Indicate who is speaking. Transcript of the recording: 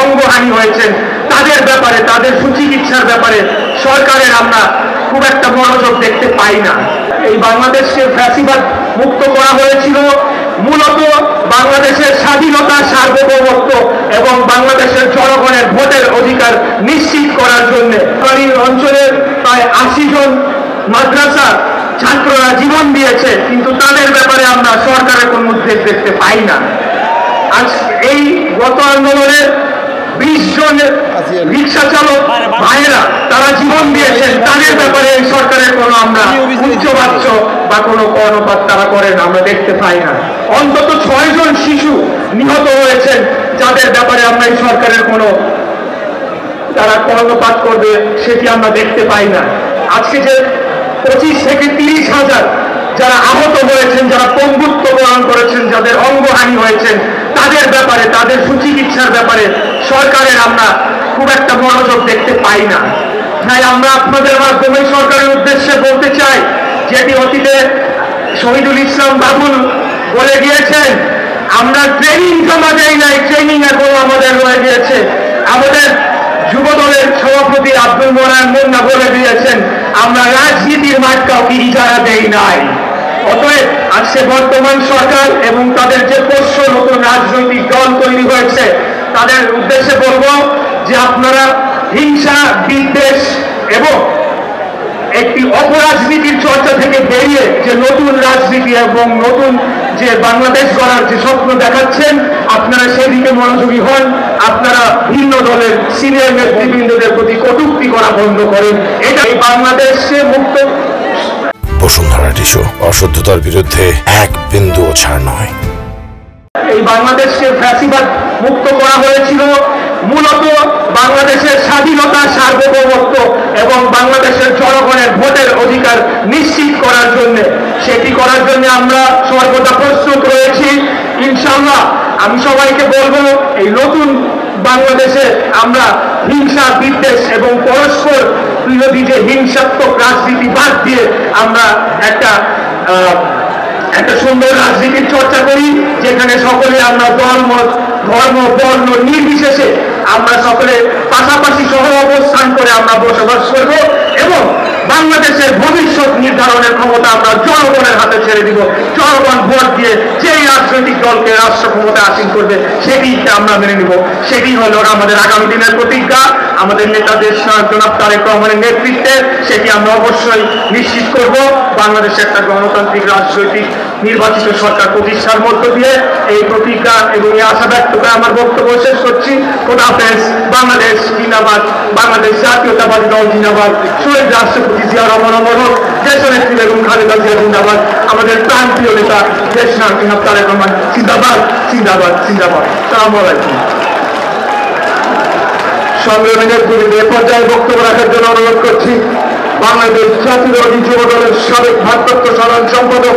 Speaker 1: অঙ্গহানি হয়েছেন তাদের ব্যাপারে, তাদের সুচিকিৎসার ব্যাপারে সরকারের আমরা খুব একটা মনোযোগ দেখতে পাই না। এই বাংলাদেশকে ফ্যাসিবাদ মুক্ত করা হয়েছিল মূলত বাংলাদেশের স্বাধীনতা, সার্বভৌমত্ব এবং বাংলাদেশের জনগণের ভোটের অধিকার নিশ্চিত করার জন্য। অঞ্চলের প্রায় 80 জন মাদ্রাসা ছাত্ররা জীবন দিয়েছে, কিন্তু তাদের ব্যাপারে আমরা সরকারের কোনো উদ্যোগ দেখতে পাই না। আজ এই গত আন্দোলনে 20 জন রিক্সা চালক ভাইয়েরা তারা জীবন দিয়েছেন, তাদের ব্যাপারে সরকারের কোনো আমরা উচ্চবাচ্য বা কোনো কর্ণপাত তারা করেন আমরা দেখতে পাই না। অন্তত 6 জন শিশু নিহত হয়েছেন, যাদের ব্যাপারে আমরা এই সরকারের কোনো তারা কর্ণপাত করবে সেটি আমরা দেখতে পাই না। আজকে যে 25 থেকে 30 হাজার যারা আহত হয়েছেন, যারা পঙ্গুত্ব বরণ করেছেন, যাদের অঙ্গহানি হয়েছেন তাদের ব্যাপারে, তাদের সুচিকিৎসার ব্যাপারে সরকারের আমরা খুব একটা মনোযোগ দেখতে পাই না। তাই আমরা আপনাদের মাধ্যমে সরকারের উদ্দেশ্যে বলতে চাই, যেটি অতীতে শহীদুল ইসলাম বাবুল বলে গিয়েছেন, আমরা ট্রেনিং জমা দেই নাই, ট্রেনিং এখনো আমাদের রয়ে গিয়েছে। আমাদের যুব দলের সভাপতি আব্দুল মোনায়েম মুন্না বলে দিয়েছেন, আমরা রাজনীতির মাঠ কাউকে ইজারা দেই নাই। অতএব আজকে বর্তমান সরকার এবং তাদের যে পোষ্য নতুন রাজনৈতিক দল তৈরি হয়েছে তাদের উদ্দেশ্যে বলবো যে আপনারা হিংসা, বিদ্বেষ এবং একটি অপরাজনীতির চর্চা থেকে বেরিয়ে যে নতুন রাজনীতি এবং নতুন যে বাংলাদেশ গড়ার যে স্বপ্ন দেখাচ্ছেন, আপনারা সেদিকে মনোযোগী হন। আপনারা ভিন্ন দলের সিনিয়র নেতৃবৃন্দদের প্রতি কটূক্তি করা বন্ধ করেন। এটা এই বাংলাদেশে মুক্ত
Speaker 2: বসুন্ধরা টিস্যু, অশুদ্ধতার বিরুদ্ধে এক বিন্দুও ছাড় নয়।
Speaker 1: এই বাংলাদেশকে ফ্যাসিবাদ মুক্ত করা হয়েছিল মূলত বাংলাদেশের স্বাধীনতা, সার্বভৌমত্ব এবং বাংলাদেশের জনগণের ভোটের অধিকার নিশ্চিত করার জন্য। সেটি করার জন্য আমরা সর্বদা প্রস্তুত রয়েছি ইনশাআল্লাহ। আমি সবাইকে বলবো, এই নতুন বাংলাদেশে আমরা হিংসা, বিদ্বেষ এবং পরস্পর বিরোধী যে হিংসাত্মক রাজনীতি বাদ দিয়ে আমরা একটা সুন্দর রাজনীতির চর্চা করি, যেখানে সকলে আমরা ধর্ম, বর্ণ নির্বিশেষে আমরা সকলে পাশাপাশি সহ অবস্থান করে আমরা বসবাস করব এবং বাংলাদেশের ভবিষ্যৎ নির্ধারণের ক্ষমতা আমরা জনগণের হাতে ছেড়ে দিব। জনগণ ভোট দিয়ে যেই রাজনৈতিক দলকে রাষ্ট্র ক্ষমতা আসীন করবে সেটিকে আমরা মেনে নিব। সেটি হলো আমাদের আগামী দিনের প্রতিজ্ঞা। আমাদের নেতা দেশ জনাব তারেক রহমানের নেতৃত্বে সেটি আমরা অবশ্যই নিশ্চিত করব। বাংলাদেশে একটা গণতান্ত্রিক রাজনৈতিক নির্বাচিত সরকার প্রতিষ্ঠার মধ্য দিয়ে এই প্রতিজ্ঞা এবং এই আশা ব্যক্ত করে আমার বক্তব্য শেষ করছি। খোদা হাফেজ। বাংলাদেশ জিন্দাবাদ, বাংলাদেশ জাতীয়তাবাদী দল জিন্দাবাদ, শহীদ রাষ্ট্রপতি জিয়া রহমান অমর হোক, দেশনেত্রী বেগম খালেদা জিয়া জিন্দাবাদ, আমাদের প্রাণপ্রিয় নেতা দেশ নায়ক জনাব তারেক রহমান জিন্দাবাদ, জিন্দাবাদ, জিন্দাবাদ। আসসালামু আলাইকুম। সম্মেলনের পূর্বে পর্যায়ে বক্তব্য রাখার জন্য অনুরোধ করছি বাংলাদেশ জাতীয়তাবাদী যুব দলের সাবেক ভারপ্রাপ্ত সাধারণ সম্পাদক